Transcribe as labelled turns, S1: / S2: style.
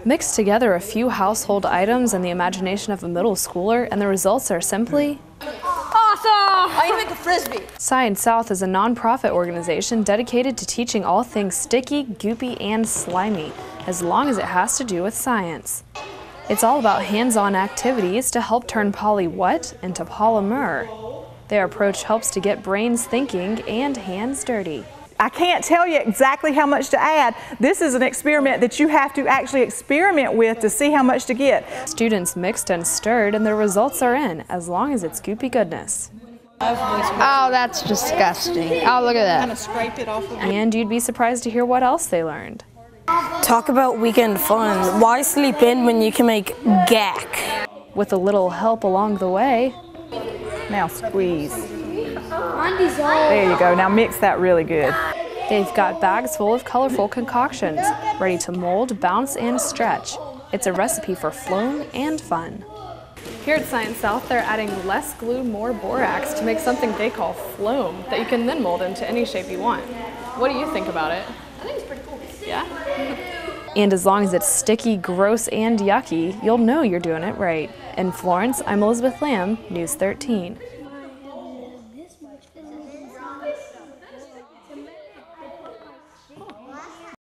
S1: Mix together a few household items and the imagination of a middle schooler, and the results are simply
S2: awesome! I need to make a frisbee.
S1: Science South is a nonprofit organization dedicated to teaching all things sticky, goopy, and slimy, as long as it has to do with science. It's all about hands-on activities to help turn poly what into polymer. Their approach helps to get brains thinking and hands dirty.
S3: I can't tell you exactly how much to add. This is an experiment that you have to actually experiment with to see how much to get.
S1: Students mixed and stirred, and the results are in, as long as it's goopy goodness.
S2: Oh, that's disgusting. Oh, look at that.
S3: Kind of scraped it off of it.
S1: And you'd be surprised to hear what else they learned.
S4: Talk about weekend fun. Why sleep in when you can make gack?
S1: With a little help along the way.
S3: Now squeeze. There you go. Now mix that really good.
S1: They've got bags full of colorful concoctions, ready to mold, bounce, and stretch. It's a recipe for floam and fun. Here at Science South, they're adding less glue, more borax to make something they call floam that you can then mold into any shape you want. What do you think about it?
S2: I think it's pretty cool.
S1: Yeah? And as long as it's sticky, gross, and yucky, you'll know you're doing it right. In Florence, I'm Elizabeth Lamb, News 13.